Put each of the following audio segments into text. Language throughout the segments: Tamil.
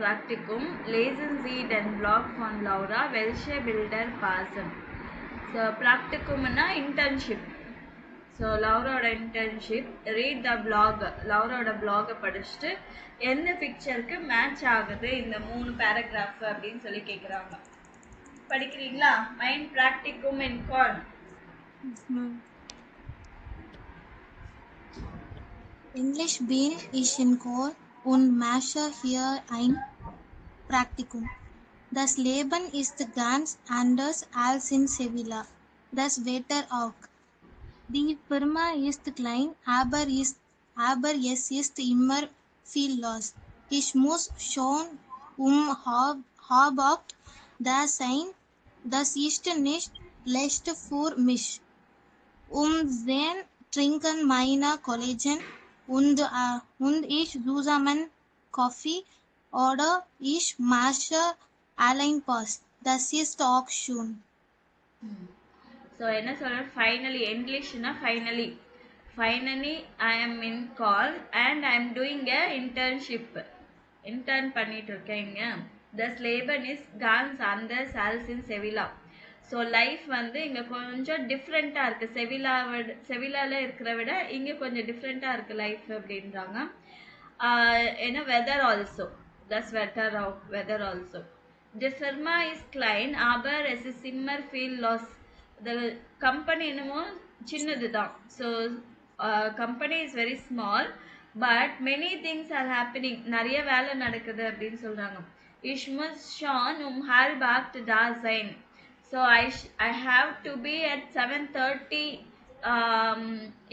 Praktikum, lesen Sie den Blog von Laura, welche Bilder passen. So, Praktikum na internship. So லவ்ரோட இன்டர்ன்ஷிப் ரீட் த பிளாக் லவ்ரோட பிளாகை படிச்சுட்டு எந்த பிக்சருக்கு மேட்ச் ஆகுது இந்த 3 பேராகிராஃப் அப்படின்னு சொல்லி கேட்குறாங்க. படிக்கிறீங்களா? Mind ப்ராக்டிக்கும் in call. English bin ist in Call und Masche hier ein Praktikum. Das Leben ist ganz anders als in Sevilla. Das Wetter auch. Die Firma ist klein, aber es ist immer viel los. Ich muss schon halb da sein. Das ist nicht leicht für mich. 10 trinken meine Kollegen und ich zusammen Kaffee oder ich mache allein Post. Das ist auch schön. So என்ன சொல்கிறேன், ஃபைனலி இங்கிலீஷ்னா finally I am in Köln and I am doing a intern பண்ணிட்டு இருக்கேங்க. தஸ் லேபன் இஸ் கான்ஸ் அந்த சால்ஸ் இன் செவிலா. ஸோ லைஃப் வந்து இங்கே கொஞ்சம் டிஃப்ரெண்ட்டாக இருக்குது. செவிலாவில் இருக்கிற விட இங்கே கொஞ்சம் டிஃப்ரெண்ட்டாக இருக்குது லைஃப் அப்படின்றாங்க. ஏன்னா வெதர் ஆல்சோ வெதர் ஆல்சோ தி ஃபர்மா இஸ் கிளைன் aber es ist immer viel los. the company என்னமோ சின்னது தான். So company is very small but many things are happening. நிறைய வேலை நடக்குது அப்படின்னு சொல்கிறாங்க. ich muss schon halb 8 da sein. So I have to be at 7:30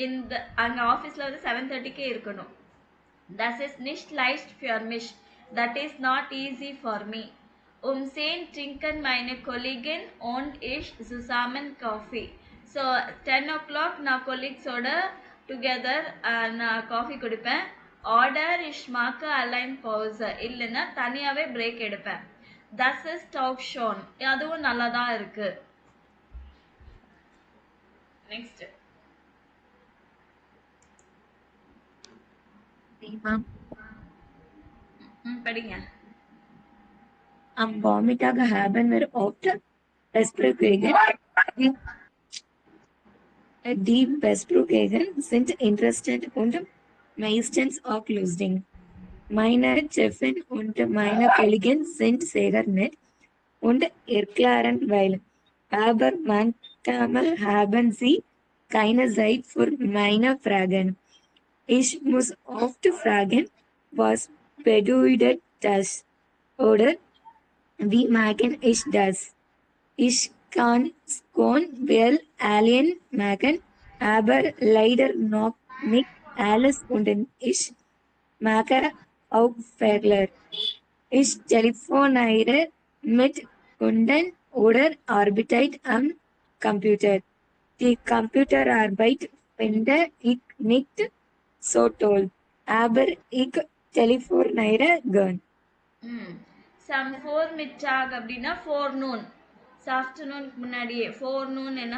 in the அங்கே ஆஃபீஸில் வந்து 7:30க்கே இருக்கணும். Das ist nicht leicht für mich. That is not easy for me. 10 trinken meine Kollegin und ich zusammen Kaffee. So 10 o'clock நான் கொலீக்ஸோட டுகெதர் நான் காஃபி குடிப்பேன். Order ich mache allein Pause. இல்லைன்னா தனியாகவே பிரேக் எடுப்பேன். Das ist auch schon. அதுவும் நல்லா தான் இருக்கு. நெக்ஸ்ட் படிங்க. Am Vormittag haben wir oft besprochen. Die Besprechungen sind interessant und meistens auch lustig. Meine Chefin und meine Kollegen sind sehr nett und erklären weil. Aber manchmal haben sie keine Zeit für meine Fragen. Ich muss oft fragen, was bedeutet das? Oder wie machen ich das? Ich kann schon well allein machen, aber leider noch nicht alles und ich mache auch Fehler. Ich telefoniere mit Kunden oder arbeite am Computer. Die Computerarbeit finde ich nicht so toll, aber ich telefoniere gern. சம் ஃபோர் மிட்டாக் அப்படின்னா ஃபோர்நூன். ஆஃப்டர்நூனுக்கு முன்னாடியே ஃபோர்நூன் என்ன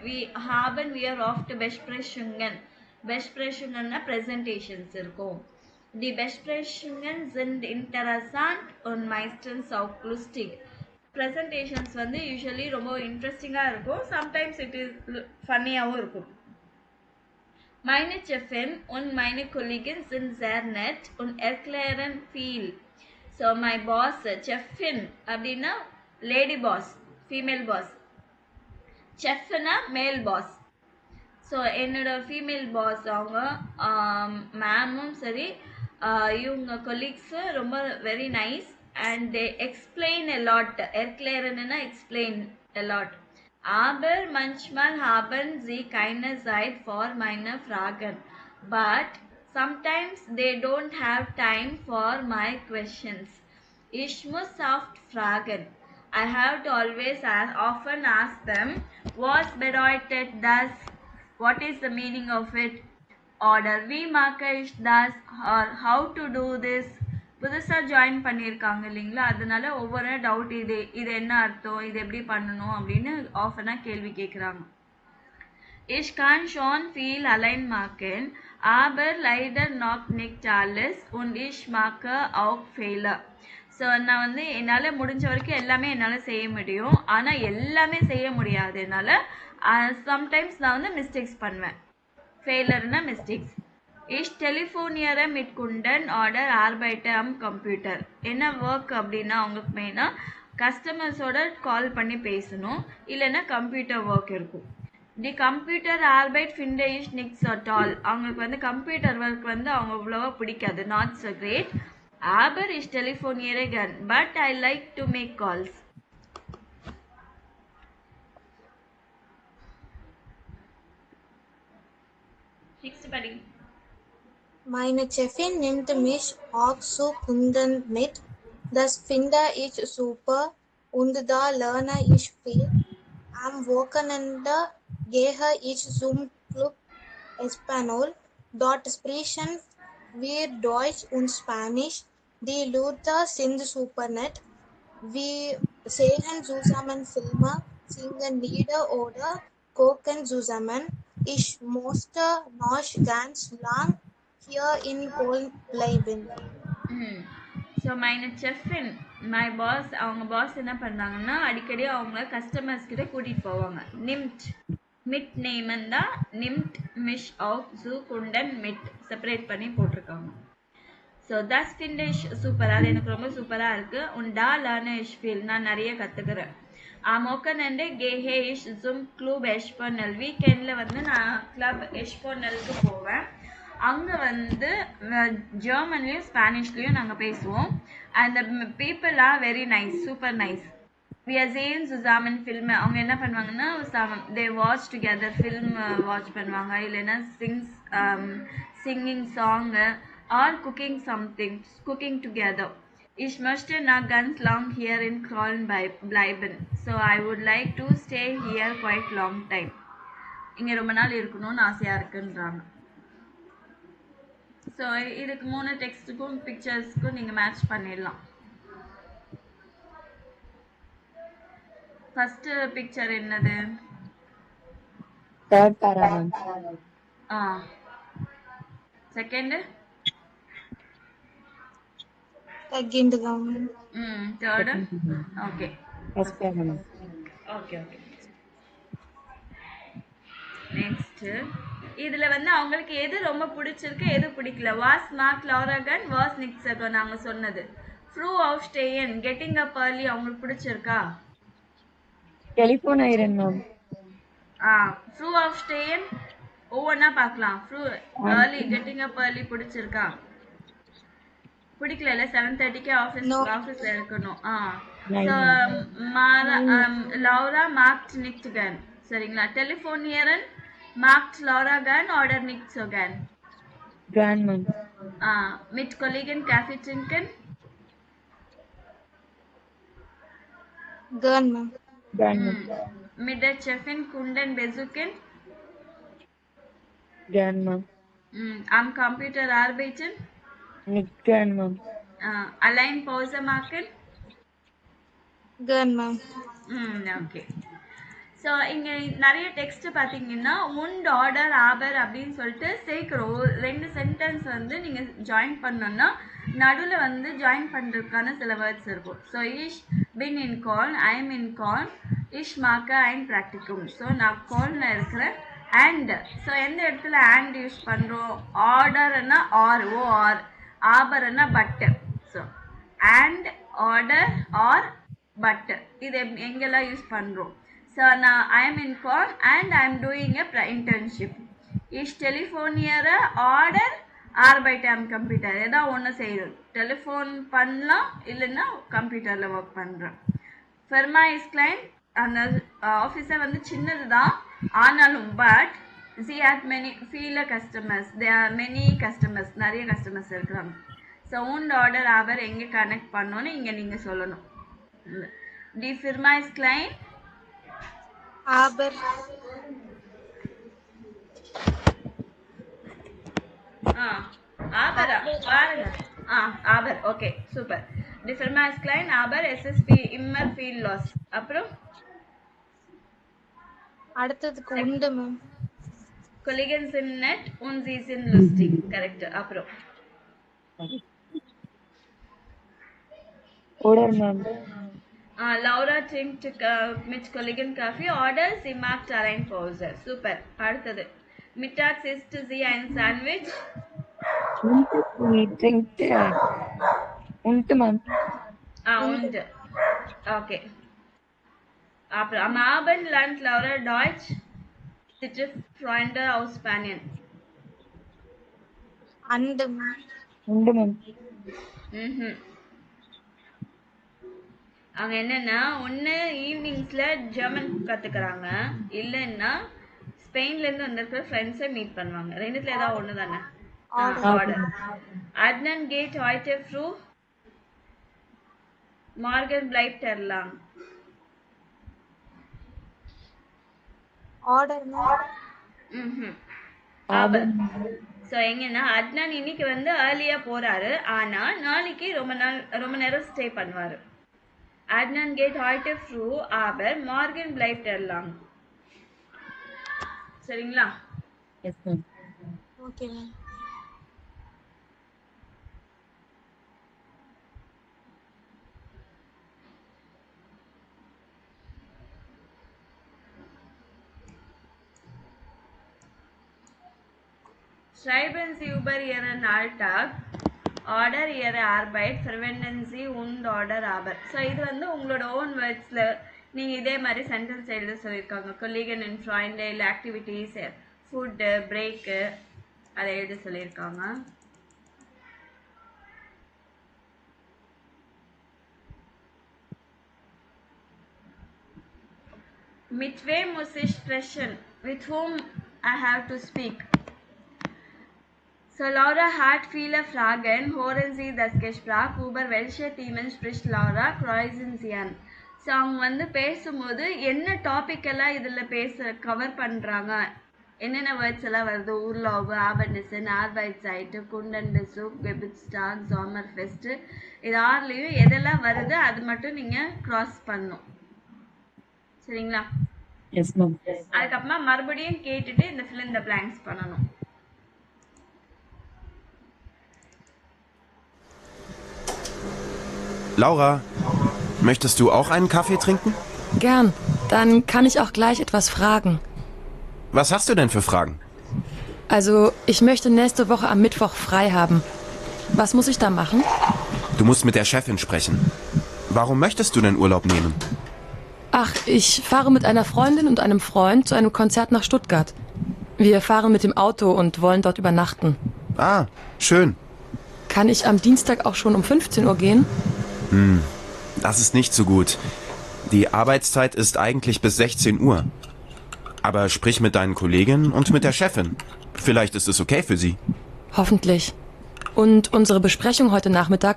வி ஹாபன் வியர் ஆஃப்ட் பெஸ்ப்ரெஷுங்கன்னா ப்ரெசன்டேஷன்ஸ் இருக்கும். தி பெஸ்ப்ரெஷுங்கன் sind interessant und meistens auch lustig. Presentations வந்து யூஸ்வலி ரொம்ப இன்ட்ரெஸ்டிங்காக இருக்கும். சம்டைம்ஸ் இட் இஸ் ஃபன்னியாகவும் இருக்கும். Meine Chefin und meine Kollegen sind sehr nett und erklären viel. So my boss, Chefin அப்படின்னா லேடி பாஸ், ஃபீமேல் பாஸ். செஃப்னா மேல் பாஸ். ஸோ என்னோட ஃபீமேல் பாஸ் அவங்க மேமும் சரி இவங்க கொலீக்ஸு ரொம்ப very nice and they explain a lot. எர்க்ளேரன்னா explain a lot. Aber manchmal haben sie keine Zeit for meine Fragen. But sometimes they don't have time for my questions. Ich muss oft fragen. I have to often ask them, was bedeutet das? What is the meaning of it? Oder wie mache ich das? Or how to do this? புதுசாக ஜாயின் பண்ணியிருக்காங்க இல்லைங்களா, அதனால ஒவ்வொரு டவுட் இது என்ன அர்த்தம், இது எப்படி பண்ணணும் அப்படின்னு ஆஃபனாக கேள்வி கேட்குறாங்க. Ich kann schon viel allein machen, aber leider noch nicht alles und ich mache auch Fehler. So நான் வந்து என்னால் முடிஞ்ச வரைக்கும் எல்லாமே என்னால் செய்ய முடியும். ஆனால் எல்லாமே செய்ய முடியாது என்னால். சம்டைம்ஸ் நான் வந்து மிஸ்டேக்ஸ் பண்ணுவேன். ஃபெயிலர்னா mistakes. Ich telefoniere mit Kunden oder arbeite am Computer. என்ன ஒர்க் அப்படின்னா அவங்களுக்கு மெயினாக கஸ்டமர்ஸோட கால் பண்ணி பேசணும், இல்லைன்னா கம்ப்யூட்டர் ஒர்க் இருக்கும். தி கம்ப்யூட்டர் ஆர்பைட் finde ich nichts at all. அவங்களுக்கு வந்து கம்ப்யூட்டர் ஒர்க் வந்து அவங்க அவ்வளோவா பிடிக்காது, not so great. Aber ich telefoniere gern, but I like to make calls. Next buddy. Meine Chefin nimmt mich auch zu Kunden mit. Das finde ich super und da lerne ich viel. Am Wochenende gehe ich zum Club Espanol. Dort sprechen wir Deutsch und Spanisch. Die Leute sind super nett. Wir sehen zusammen Filme, singen Lieder oder kochen zusammen. Ich musste noch ganz lang hier in Köln bleiben. So மைன செஃபின் மை பாஸ், அவங்க பாஸ் என்ன பண்ணுறாங்கன்னா அடிக்கடி அவங்கள கஸ்டமர்ஸ் கிட்ட கூட்டிகிட்டு போவாங்க. நிம்ட் மிட் நேமன் தான் நிம்ட் மிஷ் ஆஃப் ஜூ குண்டன் மிட் செப்பரேட் பண்ணி போட்டிருக்காங்க. ஸோ தஸ் ஃபிண்டிஷ் சூப்பர், அது எனக்கு ரொம்ப சூப்பராக இருக்குது. உண்டா லேர்ன இஷ் ஃபீல், நான் நிறைய கற்றுக்கிறேன். மொக்கனண்டு கேஹே இஷ் ஜூம் கிளூப் எஷ்பர்னல், வீக்கெண்டில் வந்து நான் கிளப் எஷ்பர்னலுக்கு போவேன். அங்கே வந்து ஜெர்மன்லேயும் ஸ்பானிஷ்லேயும் நாங்கள் பேசுவோம். அந்த people are very nice, super nice. வி ஆர் சேம் சுசாமன் ஃபில்ம், அவங்க என்ன பண்ணுவாங்கன்னா they watch together, film watch பண்ணுவாங்க, இல்லைன்னா singing song or cooking something, cooking together. Ich möchte nach ganz lang hier in Köln bleiben. So I would like to stay here quite long time. இங்கே ரொம்ப நாள் இருக்கணும்னு ஆசையாக இருக்குன்றாங்க. ஸோ இதுக்கு 3 டெக்ஸ்ட்டுக்கும் பிக்சர்ஸ்க்கும் நீங்கள் மேட்ச் பண்ணிடலாம். ஃபர்ஸ்ட் பிக்சர் என்னது? Third para ma'am. Second Second round. Third okay first para ma'am. Okay okay. Next இதில் வந்து அவங்களுக்கு எது ரொம்ப பிடிச்சிருக்கு, எது பிடிக்கல. வாஸ் நாட் லாரகன், வாஸ் நிக்ஸகன் நாங்கள் சொன்னது. ஃப்ரூ ஆஃப் ஸ்டேயன், கெட்டிங் அப் ஏர்லி அவங்களுக்கு பிடிச்சிருக்கா? டெலிஃபோன் ஐரன் மேம். ஃப்ரூ ஆஃப் ஸ்டேயன் ஒவ்வொன்றா பார்க்கலாம். ஃப்ரூ ஏர்லி, கெட்டிங் அப் ஏர்லி பிடிச்சிருக்கா? பிடிக்கல, 7:30க்கு ஆஃபீஸில் இருக்கணும். ஸோ லௌரா மார்க்ட் நிக்ட்கன், சரிங்களா? டெலிஃபோனியரன் marked Laura gun order nicked சொகன். Gern man. Mit Kollegen Kaffee trinken. Gern man. Gern man. Mit der Chefin Kunden besuchen. Gern man. Am Computer arbeiten. Nicht gern man. Allein Pause machen. Gern man. Okay. So இங்கே நிறைய டெக்ஸ்ட் பார்த்தீங்கன்னா உண்ட் ஆர்டர் ஆபர் அப்படின்னு சொல்லிட்டு சேர்க்குறோம். 2 சென்டென்ஸ் வந்து நீங்கள் ஜாயின் பண்ணோன்னா நடுவில் வந்து ஜாயின் பண்ணுறதுக்கான சில வேர்ட்ஸ் இருக்கும். ஸோ இஷ் பின் இன் கால், ஐ எம் இன் கால், இஷ் மாக்க அண்ட் ப்ராக்டிக்கும். ஸோ நான் காலில் இருக்கிறேன். அண்ட் ஸோ எந்த இடத்துல அண்ட் யூஸ் பண்ணுறோம்? ஆர்டர்னா ஆர், ஓ ஆர், ஆபர்னா பட்டு. ஸோ அண்ட் ஆர்டர் ஆர் பட்டு, இது எங்கெல்லாம் யூஸ் பண்ணுறோம்? ஸோ நான் I am in Köln and I am doing a internship. இஷ் டெலிஃபோனியரை ஆர்டர் ஆர்பைட் ஆம் கம்ப்யூட்டர், ஏதாவது ஒன்று செய்யணும். டெலிஃபோன் பண்ணலாம், இல்லைன்னா கம்ப்யூட்டரில் ஒர்க் பண்ணுறேன். ஃபெர்மா இஸ் கிளைண்ட், அந்த ஆஃபீஸை வந்து சின்னது தான் ஆனாலும் பட் சி ஹேட் மெனி ஃபீல customers, they are many customers, நிறைய கஸ்டமர்ஸ் இருக்கிறாங்க. ஸோ உண்ட் ஆர்டர் ஆவர் எங்கே கனெக்ட் பண்ணோன்னு இங்கே நீங்கள் சொல்லணும். டி ஃபிர்மா இஸ் கிளைண்ட் Aber. ஆபரா பாருங்க. ஆபர், ஓகே சூப்பர். தி ஃபிர்மா இஸ் கிளைண்ட் ஆபர் எஸ்எஸ்பி immer viel los. அப்புறம் அடுத்ததுக்கு உண்டு மேம். Kollegen sind nett und sie sind lustig. Correct. அப்புறம் Oder, Ma'am. Laura trinkt mit Kollegen Kaffee, oder sie macht allein Pause. Super. அடுத்தது. Mittags isst sie ein Sandwich. Und sie trinkt und, Ma'am. Und. Okay. அப்புறம் am Abend lernt Laura Deutsch. Sitte Freunde aus Spanien. And Und, Ma'am. அவங்க என்னன்னா ஒன்று ஈவினிங்ஸில் ஜெர்மன் கற்றுக்குறாங்க, இல்லைன்னா ஸ்பெயின்லேருந்து வந்திருக்கிற ஃப்ரெண்ட்ஸை மீட் பண்ணுவாங்க. ரெண்டுத்துல ஏதாவது ஒன்று தானே. ஆர்டர். அட்னன் கேட் heute früh morgen bleibt lang. order aber so எங்கன்னா அட்னான் இன்னைக்கு வந்து ஏர்லியாக போகிறாரு, ஆனால் நாளைக்கு ரொம்ப நேரம் ஸ்டே பண்ணுவார். அட்னான் கேட் heute früh aber morgen bleibt lang. சரிங்களா? Yes, ma'am. okay ma'am. Schreiben Sie über Ihren Alltag oder Ihre Arbeit, verwenden Sie und oder aber. So இது வந்து உங்களோட ஓன் வேர்ட்ஸில் நீங்கள் இதே மாதிரி சென்டென்ஸ் எழுத சொல்லியிருக்காங்க. கொலீகன் அண்ட் ஃப்ரெண்ட் இல்லை ஆக்டிவிட்டீஸ், ஃபுட்டு, பிரேக்கு, அதை எழுத சொல்லியிருக்காங்க. Mit wem muss ich sprechen? With whom I have to speak? So Laura hat viele Fragen. Hören Sie das Gespräch. Über welche Themen spricht Laura? Kreuzen Sie an. So அவங்க வந்து பேசும்போது என்ன டாபிக் எல்லாம் இதில் கவர் பண்ணுறாங்க, என்னென்ன வேர்ட்ஸ் எல்லாம் வருது, ஊர்லாவு, ஆபர்னிசன், ஆர்பைட் சைட்டு, குண்டன் பெசூக், கெபிட்ஸ்டாக், ஜாமர் ஃபெஸ்ட்டு, இது ஆறுலேயும் எதெல்லாம் வருது அது மட்டும் நீங்கள் க்ராஸ் பண்ணணும். சரிங்களா? Yes ma'am. அதுக்கப்புறமா மறுபடியும் கேட்டுட்டு இந்த fill in the blanks பண்ணணும். Laura, möchtest du auch einen Kaffee trinken? Gern. Dann kann ich auch gleich etwas fragen. Was hast du denn für Fragen? Also, ich möchte nächste Woche am Mittwoch frei haben. Was muss ich da machen? Du musst mit der Chefin sprechen. Warum möchtest du denn Urlaub nehmen? Ach, ich fahre mit einer Freundin und einem Freund zu einem Konzert nach Stuttgart. Wir fahren mit dem Auto und wollen dort übernachten. Ah, schön. Kann ich am Dienstag auch schon um 15 Uhr gehen? Das ist nicht so gut. Die Arbeitszeit ist eigentlich bis 16 Uhr. Aber sprich mit deinen Kolleginnen und mit der Chefin. Vielleicht ist es okay für sie. Hoffentlich. Und unsere Besprechung heute Nachmittag,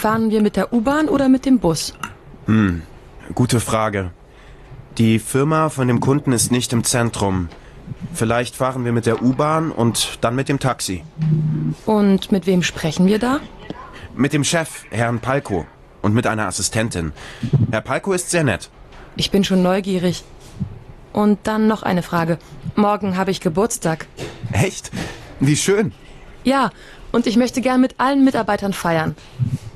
fahren wir mit der U-Bahn oder mit dem Bus? Gute Frage. Die Firma von dem Kunden ist nicht im Zentrum. Vielleicht fahren wir mit der U-Bahn und dann mit dem Taxi. Und mit wem sprechen wir da? Mit dem Chef, Herrn Palko. Und mit einer Assistentin. Herr Palko ist sehr nett. Ich bin schon neugierig. Und dann noch eine Frage. Morgen habe ich Geburtstag. Echt? Wie schön. Ja, und ich möchte gern mit allen Mitarbeitern feiern.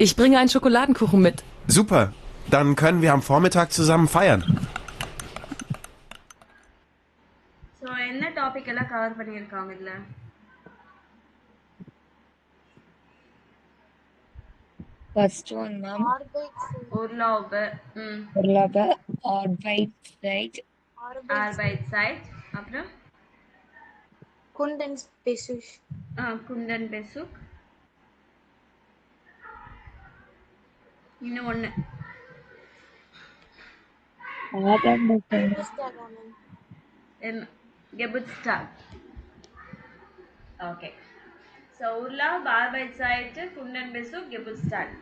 Ich bringe einen Schokoladenkuchen mit. Super. Dann können wir am Vormittag zusammen feiern. So என்ன டாபிக் எல்லாம் கவர் பண்ணியிருக்காங்க இதில்? First one, ma'am. ஊர்லாவு, Urlaube, Arbeitszeit, ஆர்பைட் சைட், அப்புறம் Kundens Besuch. குண்டன் பெசுக், இன்னும் ஒன்று Abendessen, கெபுட்ஸ்டாக். ஓகே. ஸோ உர்லாப், ஆர்பைட் சைட்டு, குண்டன் பெசுக், கெபுட்ஸ்டாக்,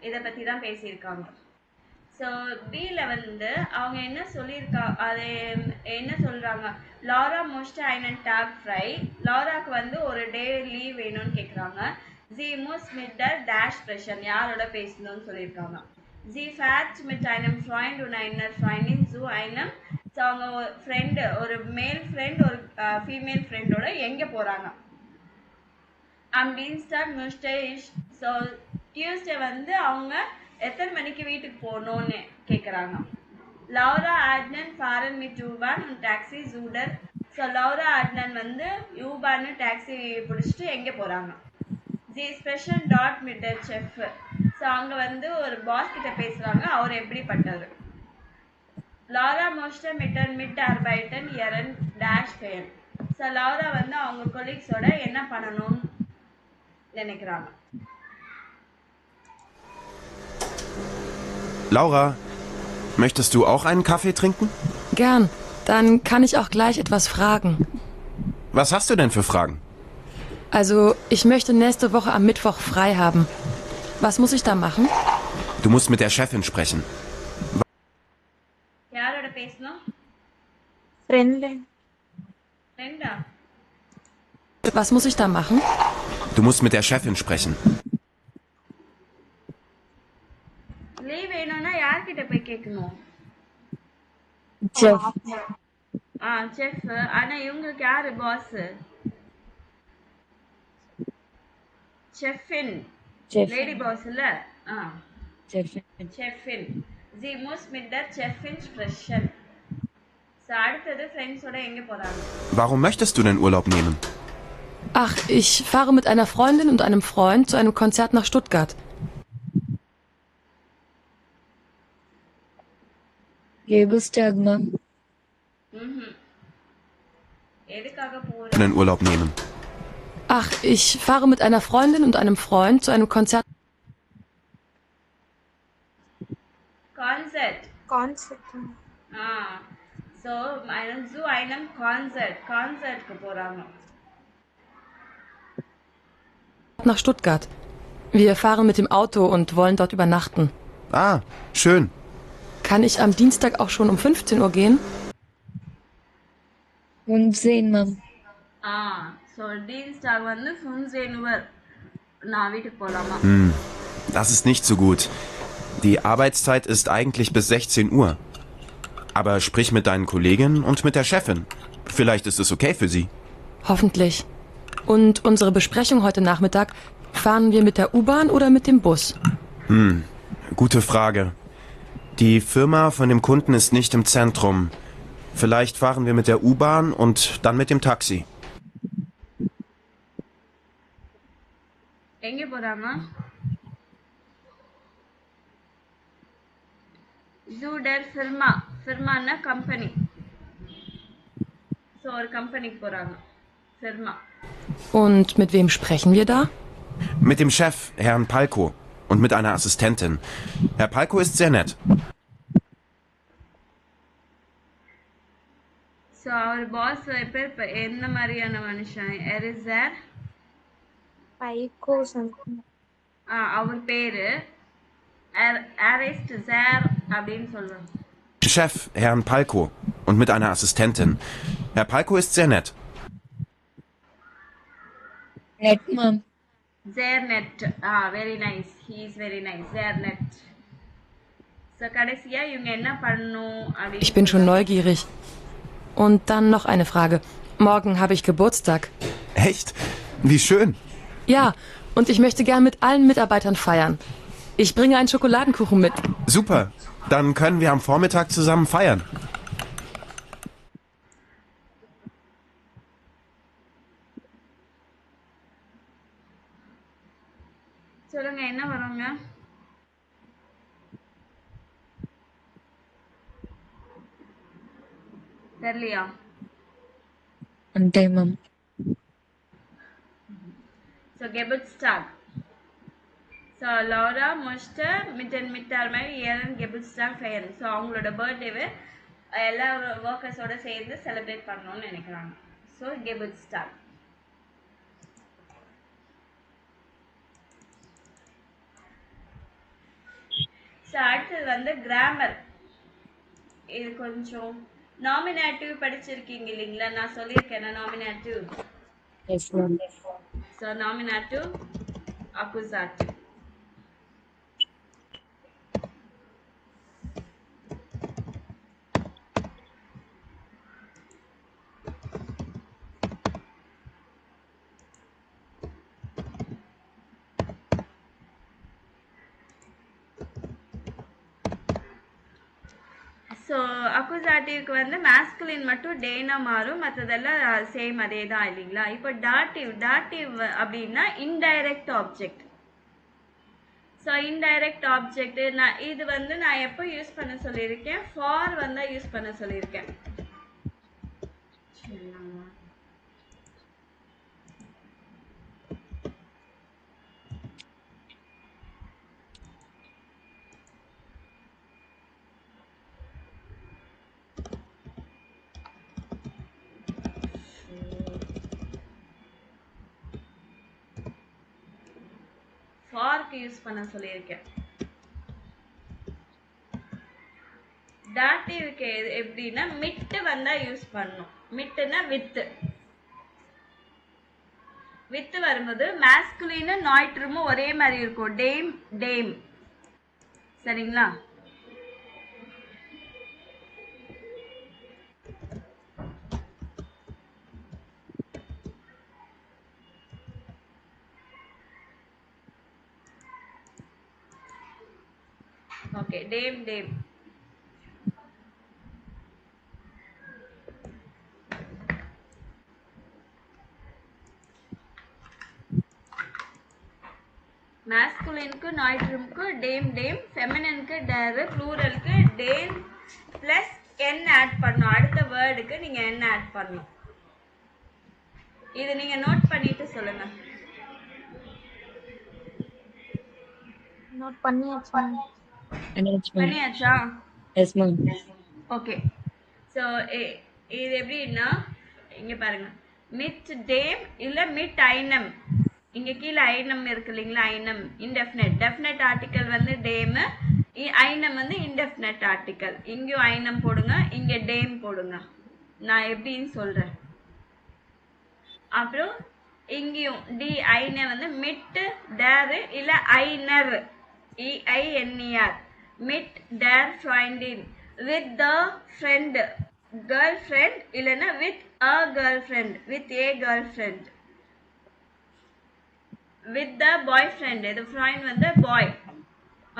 இதை பற்றி தான் பேசியிருக்காங்க. ஸோ பியில் வந்து அவங்க என்ன அது என்ன சொல்கிறாங்க, லாரா மோஸ்ட் ஐனன் டாக் ஃப்ரை, லாராக்கு வந்து ஒரு டே லீவ் வேணும்னு கேட்குறாங்க. ஜி மூஸ் மிட் த டேஷ் ப்ரெஷன், யாரோட பேசணும்னு சொல்லியிருக்காங்க. ஜி ஃபேட் மிட் ஐனம் ஃப்ரைண்ட் உன் ஐனர் ஃப்ரைண்டிங் ஜூ ஐனம். ஸோ அவங்க ஃப்ரெண்டு, ஒரு மேல் ஃப்ரெண்ட் ஒரு ஃபீமேல் ஃப்ரெண்டோட எங்கே போகிறாங்க. am Dienstag möchte ich, so Tuesday வந்து அவங்க எத்தனை மணிக்கு வீட்டுக்கு போகணும்னு கேட்குறாங்க. லௌரா ஆட்னன் ஃபாரன் மிட் யூபான் und டாக்ஸி ஜூடர். ஸோ லௌரா ஆட்னன் வந்து யூபான்னு டாக்ஸி பிடிச்சிட்டு எங்கே போகிறாங்க? ஜி ஸ்பெஷல் டாட் மிட் த செஃப். ஸோ அங்கே வந்து ஒரு பாஸ் கிட்ட பேசுகிறாங்க. அவர் எப்படிப்பட்டவர்? லாரா மோஸ்டர் மிட்டன் மிட் ஆர்பைட்டன் எரன் டேஷ் ஃபேன். ஸோ லௌரா வந்து அவங்க கொலீக்ஸோட என்ன பண்ணணும்னு நினைக்கிறாங்க. Laura, möchtest du auch einen Kaffee trinken? Gern. Dann kann ich auch gleich etwas fragen. Was hast du denn für Fragen? Also, ich möchte nächste Woche am Mittwoch frei haben. Was muss ich da machen? Du musst mit der Chefin sprechen. யாரோட பேசணும்? ஃப்ரெண்டு. ஃப்ரெண்டா? Was muss ich da machen? Du musst mit der Chefin sprechen. Leave வேணும்னா யார்கிட்ட போய் கேட்கணும்? Chef. செஃப். ஆனா இவங்களுக்கு யாரு பாஸ்? செஃபின். Chef. லேடி பாஸ் இல்ல? Chef. செஃபின். Sie muss mit der Chefin sprechen. So அடுத்தது ஃப்ரெண்ட்ஸோட எங்கே போகிறாங்க? Warum möchtest du denn Urlaub nehmen? Ach, ich fahre mit einer Freundin und einem Freund zu einem Konzert nach Stuttgart. Geburtstag, Mom. எதுக்காக போகிற? Den Urlaub nehmen. Ach, ich fahre mit einer Freundin und einem Freund zu einem Konzert. Concert. Concept. So zu einem Konzert. கான்சர்ட்க்கு போகிறாங்க. Nach Stuttgart. Wir fahren mit dem Auto und wollen dort übernachten. Ah, schön. Kann ich am Dienstag auch schon um 15 Uhr gehen? Und sehen, Mom. So டீன்ஸ்டாக் வந்து 15 Uhr நான் வீட்டுக்கு போகலாமா? Das ist nicht so gut. Die Arbeitszeit ist eigentlich bis 16 Uhr. Aber sprich mit deinen Kolleginnen und mit der Chefin. Vielleicht ist es okay für sie. Hoffentlich. Und unsere Besprechung heute Nachmittag, fahren wir mit der U-Bahn oder mit dem Bus? Gute Frage. Die Firma von dem Kunden ist nicht im Zentrum. Vielleicht fahren wir mit der U-Bahn und dann mit dem Taxi. எங்கே போகிறாங்க? ஜூடர் ஃபிர்மா. ஃபிர்மான்னா கம்பெனி. ஸோ ஒரு கம்பெனிக்கு போகிறாங்க. ஃபிர்மா. Und mit wem sprechen wir da? Mit dem Chef, Herrn Palko, und mit einer Assistentin. Herr Palko ist sehr nett. So அவர் பாஸ் இப்போ என்ன மாதிரியான மனுஷன்? எரிசர். பைக்கோ சம்திங். அவர் பேரு அரெஸ்ட் சார் அப்படின்னு சொல்லுவாங்க. Chef, Herrn Palko, und mit einer Assistentin. Herr Palko ist sehr nett. Nett, Mom. Sehr nett. Very nice. He is very nice. Sehr nett. So கடைசியா இவங்க என்ன பண்ணணும் அப்படின்னு? Ich bin schon neugierig. Und dann noch eine Frage. Morgen habe ich Geburtstag. Echt? Wie schön. Ja, und ich möchte gern mit allen Mitarbeitern feiern. Ich bringe einen Schokoladenkuchen mit. Super. Dann können wir am Vormittag zusammen feiern. சொல்லுங்க என்ன வருங்க? தெரியலையா? On time, Mom. ஸோ கெபுட்ஸ்டாக். ஸோ லௌரா மொஸ்டர் மிட்டன் மிட்டார் மாதிரி ஏரன் கெபுட்ஸ்டாக் ஃபயர். ஸோ அவங்களோட பர்த்டேவை எல்லா ஒர்க்கர்ஸோட சேர்ந்து செலிப்ரேட் பண்ணணும்னு நினைக்கிறாங்க. ஸோ கெபுட்ஸ்டாக். ஸோ அடுத்தது வந்து கிராமர். இது கொஞ்சம் நாமினேட்டிவ் படிச்சிருக்கீங்க இல்லைங்களா? நான் சொல்லியிருக்கேன் nominative. Yes, Mom. So nominative, accusative. So அக்குசாட்டிவ்க்கு வந்து மேஸ்குலின் மட்டும் டேனா மாறும், மற்றதெல்லாம் சேம் அதே தான் இல்லைங்களா? இப்போ டாட்டிவ் அப்படின்னா indirect object. So indirect object இது வந்து நான் எப்போ யூஸ் பண்ண சொல்லியிருக்கேன்? ஃபார் வந்தால் யூஸ் பண்ண சொல்லியிருக்கேன். ஃபார்க்கு யூஸ் பண்ண சொல்லியிருக்கேன். டாட்டிவ்க்கு எப்படின்னா மிட்டு வந்தா யூஸ் பண்ணணும். மிட்டுன்னா வித்து வரும்போது மேஸ்குலினும் நாய்ட்ரமும் ஒரே மாதிரி இருக்கும். டேம். சரிங்களா? ஓகே, டேம். மேஸ்குலினுக்கு நாய்ட்ரமுக்கு டேம், ஃபெமினினுக்கு டேர், ப்ளூரலுக்கு டேம் ப்ளஸ் என் ஆட் பண்ணணும். அடுத்த வேர்டுக்கு நீங்க என் ஆட் பண்ணணும். இது நீங்க நோட் பண்ணிட்டு சொல்லுங்க. நோட் பண்ணியாச்சா? S ma'am. ஓகே. ஸோ இது எப்படின்னா இங்க பாருங்க, மிட் டேம் இல்ல மிட் ஐனம். இங்க கீழே ஐனம் இருக்கு இல்லைங்களா? ஐனம் இன்டெஃபினட். டெஃபினட் ஆர்டிக்கல் வந்து டேம், ஐனம் வந்து இன்டெஃபினட் ஆர்டிக்கல். இங்கேயும் ஐனம் போடுங்க, இங்க டேம் போடுங்க. நான் எப்படின்னு சொல்றேன். அப்புறம் இங்கேயும் டி ஐன வந்து மிட் டேர் இல்ல ஐனர், EINER. மிட் டேர் ஃப்ரெண்டின் with the friend, girl friend இல்லைன்னா with a girl friend, with a girl friend, with the boy friend. இது ஃப்ரெண்ட் வந்து பாய்.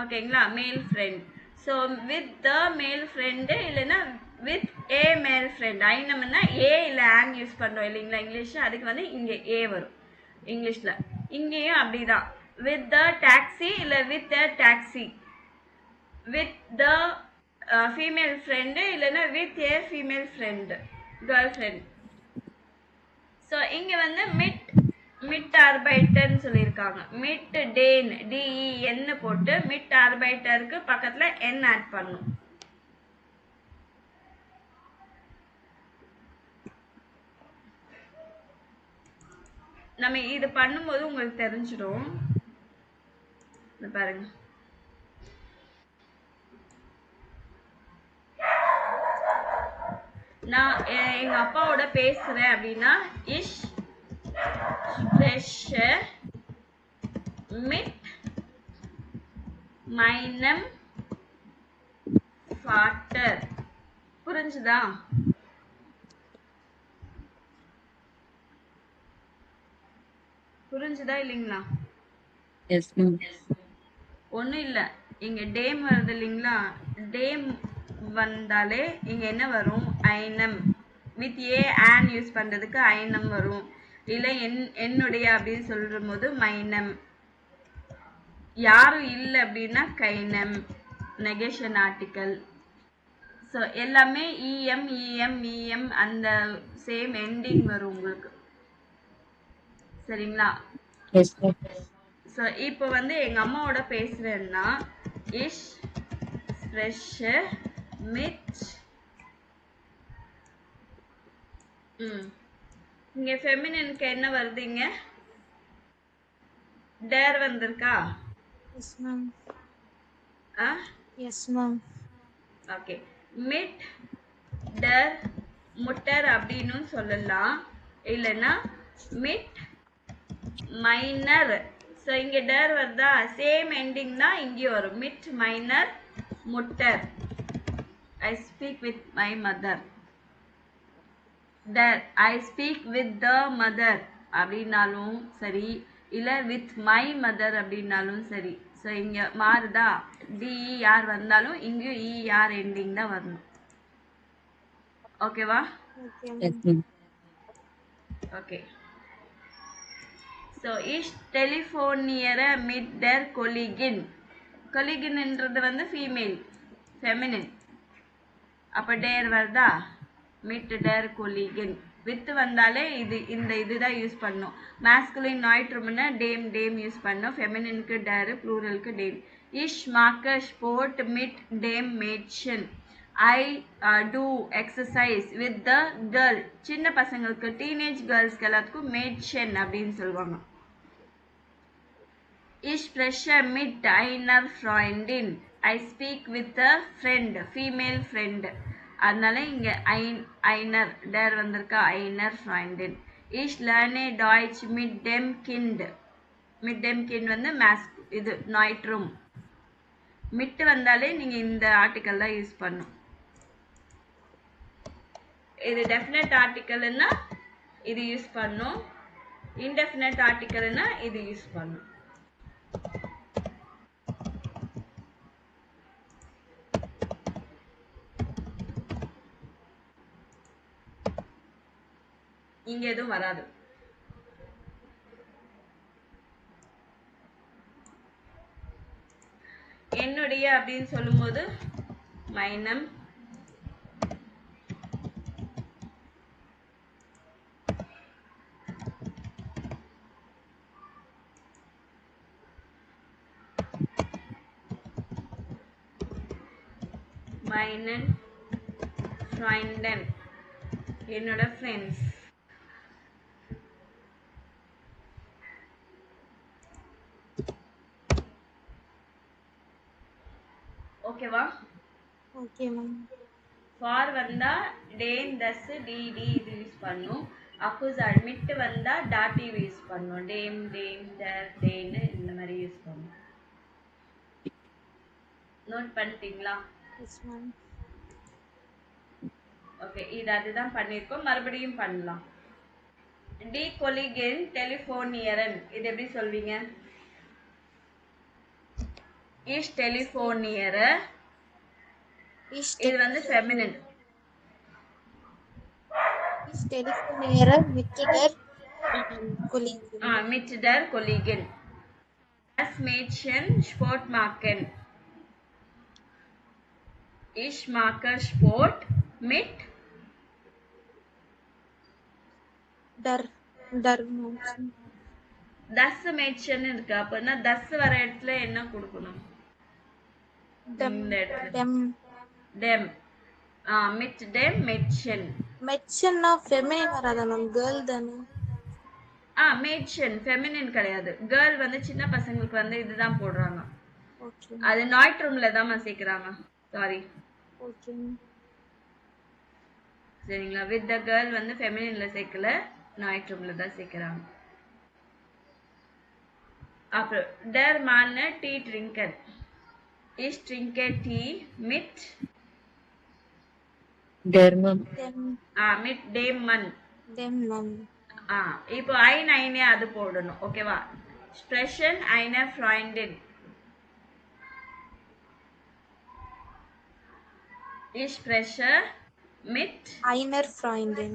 ஓகேங்களா? மேல் ஃப்ரெண்ட். ஸோ வித் த மேல் ஃப்ரெண்டு இல்லைன்னா வித் ஏ மேல் ஃப்ரெண்ட். ஐனம்னா ஏ இல்லை ஆன் யூஸ் பண்ணுறோம் இல்லைங்களா இங்கிலீஷ்? அதுக்கு வந்து இங்கே ஏ வரும் இங்கிலீஷில். இங்கேயும் அப்படிதான். வித் த டாக்ஸி இல்லை with the taxi, with the female friend இல்லைன்னா with a female friend, girl friend. So இங்கே வந்து மிட் ஆர்பைட்டர்னு சொல்லியிருக்காங்க. மிட் டேன், DEN போட்டு மிட் ஆர்பைட்டருக்கு பக்கத்துல N ஆட் பண்ணும். நம்ம இது பண்ணும்போது உங்களுக்கு தெரிஞ்சிடும். பாருங்க, நான் எங்க அப்பாவோட பேசுறேன் அப்படின்னா இஷ் spreche mit meinem Vater. புரிஞ்சுதா? புரிஞ்சுதா இல்லைங்களா? Yes ma'am. ஒன்றும் இல்லை, இங்க டேம் வருது இல்லைங்களா? டேம் வந்தாலே இங்க என்ன வரும்? ஐனம். வித் ஏ ஆன் யூஸ் பண்றதுக்கு ஐனம் வரும். இல்லை என்னுடைய அப்படின்னு சொல்ற போது மைனம். யாரும் இல்லை அப்படின்னா கைனம், நெகேஷன் ஆர்டிக்கல். ஸோ எல்லாமே EM அந்த சேம் எண்டிங் வரும் உங்களுக்கு. சரிங்களா? Yes ma'am. ஸோ இப்போ வந்து எங்க அம்மாவோட பேசுறேன்னா இஷ் ஸ்ப்ரெஷ் மிட். இங்க ஃபெமினினுக்கு என்ன வருதுங்க? டேர் வந்திருக்கா? Yes ma'am. Ah yes ma'am. Okay. மிட் டர் முட்டர் அப்படின்னு சொல்லலாம், இல்லைன்னா மிட் மைனர். ஸோ இங்க டர் வருதா? சேம் எண்டிங் தான் இங்கேயும் வரும். மிட் மைனர் முட்டர். I speak with my mother. டர் I speak with the mother அப்படின்னாலும் சரி, இல்லை வித் மை மதர் அப்படின்னாலும் சரி. ஸோ இங்கே மாறுதா? DER வந்தாலும் இங்கேயும் ER எண்டிங் தான் வரணும். ஓகேவா? Okay, Yes, ma'am. ma'am. Okay. So இஷ் டெலிஃபோனியர மிட் டர் கொலிகின். கொலிகின்ன்றது வந்து ஃபீமேல், ஃபெமினின். அப்போ டேர் வருதா? மிட் டர் கொலிகின். வித் வந்தாலே இந்த இதுதான் யூஸ் பண்ணும். மேஸ்குலின் நாய்ட்ரூம்னா டேம் டேம் யூஸ் பண்ணும். ஃபெமினினுக்கு டேரு, ப்ளூரலுக்கு டேம். இஷ் மாக்க ஸ்போர்ட் மிட் டேம் மேட்ஷன். I do exercise with the girl. சின்ன பசங்களுக்கு, டீனேஜ் கேர்ள்ஸ்க்கு எல்லாத்துக்கும் மேட்ஷன் அப்படின்னு சொல்லுவாங்க. Ich spreche mit einer Freundin. I speak with a friend, female friend. அதனால இங்க einer der வந்திருக்கா, einer Freundin. Ich lerne Deutsch mit dem Kind. Mit dem Kind வந்து இது Neutrum. mit வந்தாலே நீங்க இந்த ஆர்டிக்கல் தான் யூஸ் பண்ணும். இது டெஃபினட் ஆர்டிக்கல்னா இது யூஸ் பண்ணும். இன்டெஃபினட் ஆர்டிக்கல்னா இது யூஸ் பண்ணும். இங்க எதுவும் வராது. என்னுடைய அப்படின்னு சொல்லும்போது மைனம், மைனன், ஃப்ரைண்டன், என்னோட ஃப்ரெண்ட்ஸ். ஓகேவா? Okay, ma'am. ஃபார் வந்தா டேன், தஸ், டிடி இது யூஸ் பண்ணும். அக்குஸ் அட்மிட் வந்தா டாட்டிவ் யூஸ் பண்ணும். டேம், டேம், டர், டேன்னு இந்த மாதிரி யூஸ் பண்ணும். நோட் பண்ணிட்டீங்களா? Yes, ma'am. ஓகே, இது அதுதான் பண்ணியிருக்கோம். மறுபடியும் பண்ணலாம். டி கொலிகன் டெலிஃபோனியரன். இது எப்படி சொல்வீங்க? இஷ் டெலிஃபோனியர. Ich இது வந்து feminine. telefoniere mit der Kollegin. mit der Kollegin. Das Mädchen Sport machen. Ich mache Sport mit Der Mädchen. das Mädchen இருக்கு. அப்பனா das வர இடத்துல என்ன கொடுக்கணும்? இந்த இடத்துல Dem. dem. mit dem Mädchen. Mädchen na feminine வராதா மேம்? கேர்ள் தானே? Mädchen feminine கிடையாது. கேர்ள் வந்து சின்ன பசங்களுக்கு வந்து இதுதான் போடுறாங்க. Okay. அது நாய்ட்ரூம்ல தான் சேர்க்கிறாங்க. சாரி. Okay. சரிங்களா? வித் த கேர்ள் வந்து ஃபெமினின்ல சேர்க்கல, நாய்ட்ரூம்ல தான் சேர்க்கிறாங்க. அப்புறம் டர் மான டீ ட்ரிங்கர். இஷ் ட்ரிங்கர் டீ மிட் Der Mann. மிட் டேம் மன். Dem Mann. இப்போ ஐனே அது போடணும். ஓகேவா? ஸ்ப்ரெஷன் ஐன ஃப்ரைண்டின். இஷ் ஸ்ப்ரெஷர் மிட் Einer Freundin.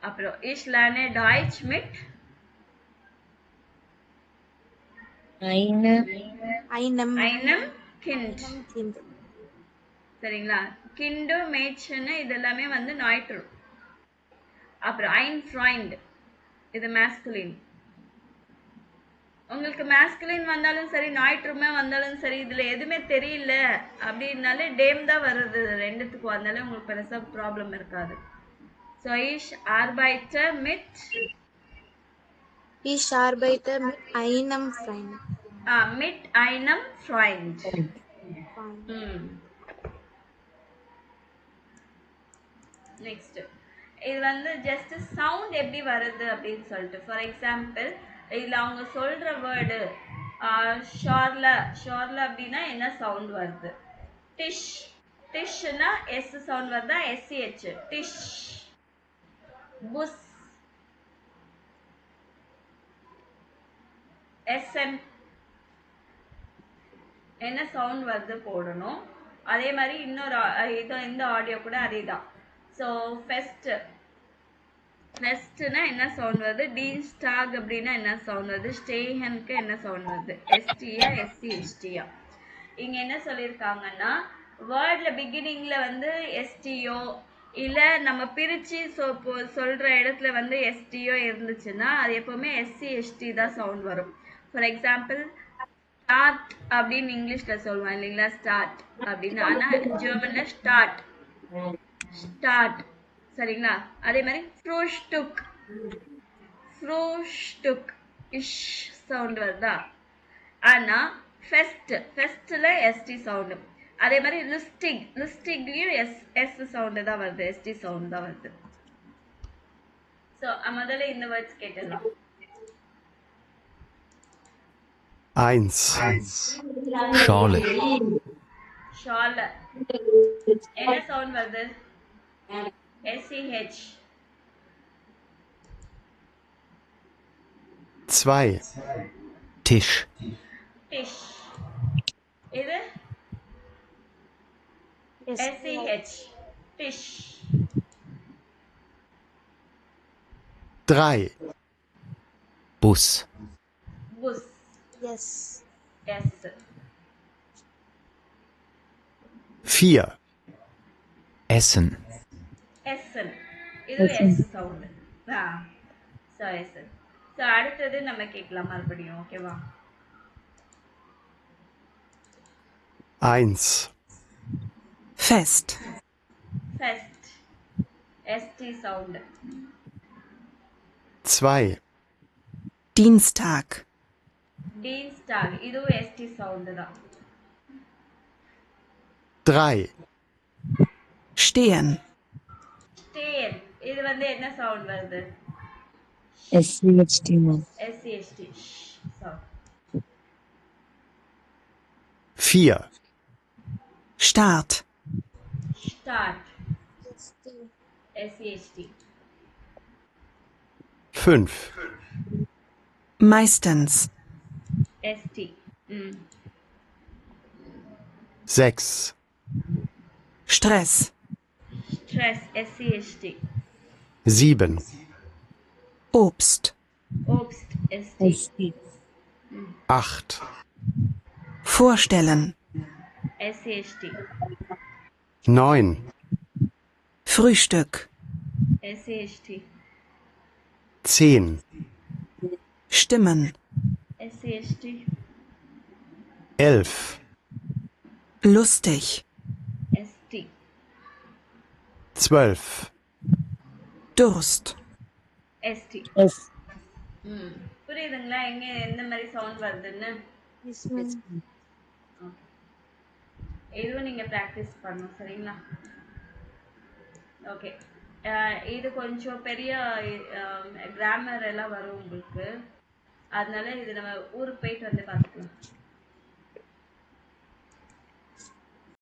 அப்புறம் இஷ் லேர்னே டாய்ச் மிட் Einem கிண்ட். Kind. சரிங்களா? கிண்டு, மேட்சன் இது எல்லாமே வந்து நாய்ட்ரூம். அப்புறம் ஐன் ஃப்ரைண்ட் இது மேஸ்குலின். உங்களுக்கு மேஸ்குலின் வந்தாலும் சரி, நாய்ட்ரூமே வந்தாலும் சரி, இதுல எதுவுமே தெரியல அப்படின்னாலே டேம் தான் வருது. ரெண்டுத்துக்கு வந்தாலே உங்களுக்கு பெருசா ப்ராப்ளம் இருக்காது. ஸோ இஷ் ஆர்பைட்டர் மிட் Ich arbeite mit einem Freund. மிட் ஐனம் ஃப்ரைண்ட். நெக்ஸ்ட் இது வந்து ஜஸ்ட் சவுண்ட் எப்படி வருது அப்படின்னு சொல்லிட்டு, ஃபார் எக்ஸாம்பிள் இதில் அவங்க சொல்ற வேர்டு ஷார்ல அப்படின்னா என்ன சவுண்ட் வருது? டிஷ். டிஷ்னா எஸ் சவுண்ட் வருதா? எஸ்சிஹெச். டிஷ். புஸ் எஸ்என் என்ன சவுண்ட் வருது போடணும். அதே மாதிரி இன்னொரு இந்த ஆடியோ கூட அதே தான். ஸோ ஃபெஸ்ட்னா என்ன சவுண்ட் வருது, டீன்ஸ்டாக் அப்படின்னா என்ன சவுண்ட் வருது, ஸ்டேஹனுக்கு என்ன சவுண்ட் வருது, எஸ்டியா எஸ்சிஎஸ்டியா. இங்க என்ன சொல்லியிருக்காங்கன்னா வேர்ட்ல பிகினிங்ல வந்து எஸ்டியோ இல்ல நம்ம பிரிச்சு சொல்ற இடத்துல வந்து எஸ்டியோ இருந்துச்சுன்னா அது எப்பவுமே எஸ்சிஎஸ்டி தான் சவுண்ட் வரும். ஃபார் எக்ஸாம்பிள் ஸ்டார்ட் அப்படின்னு இங்கிலீஷ்ல சொல்லுவோம் இல்லைங்களா, ஸ்டார்ட் அப்படின்னு. ஆனா ஜெர்மன்ல ஸ்டார்ட் ஸ்டார்ட், சரிங்களா. அதே மாதிரி ஃப்ரூஷ்டுக் இஷ் சவுண்ட் வருதா. ஆனா ஃபெஸ்ட்ல எஸ்டி சவுண்டு. அதே மாதிரி லுஸ்டிக்லயும் எஸ் சவுண்டு தான் வருது, எஸ்டி சவுண்ட் தான் வருது. ஸோ முதல்ல இந்த வேர்ட்ஸ் கேட்டலாம். 1. Schale. ஷால என்ன சவுண்ட் வருது, எஸ்சிஹெச். 2. Tisch. டிஷ் இது எஸ்சிஹெச், டிஷ். 3. Bus. புஸ், Yes. எஸ். 4. Essen. எஸ்என், இது எஸ் சவுண்ட். ஸோ எஸ்என். ஸோ அடுத்தது நம்ம கேட்கலாம் மறுபடியும், ஓகேவா. 1. Fest. ஃபெஸ்ட், எஸ்டி சவுண்ட். 2. Dienstag. டீன்ஸ்டாக், இதுவும் எஸ்டி சவுண்ட் தான். 3. Stehen. ஸ்டேன், இது வந்து என்ன சவுண்ட் வருது, SCHT ma'am. S C H T sound. 4. Start. ஸ்டார்ட், எஸ்சிஎஸ்டி. 5. Meistens. எஸ்டி. 6. Stress. ஸ்ட்ரெஸ், எஸ்சிஎஸ்டி. 7. Obst. ஓப்ஸ்ட், S T. ST. 8. Vorstellen. S C H T. 9. Frühstück. S C H T. 10. Stimmen. S C H T. 11. Lustig. S T. 12. Durst. S T. S. புரியுதுங்களா எங்க எந்த மாதிரி சவுண்ட் வருதுன்னு. Yes, ma'am. இதுவும் நீங்க ப்ராக்டிஸ் பண்ணணும், சரிங்களா. ஓகே, இது கொஞ்சம் பெரிய கிராமர் எல்லாம் வரும் உங்களுக்கு, அதனால இது நம்ம ஊருக்கு போயிட்டு வந்து பார்த்துக்கலாம்.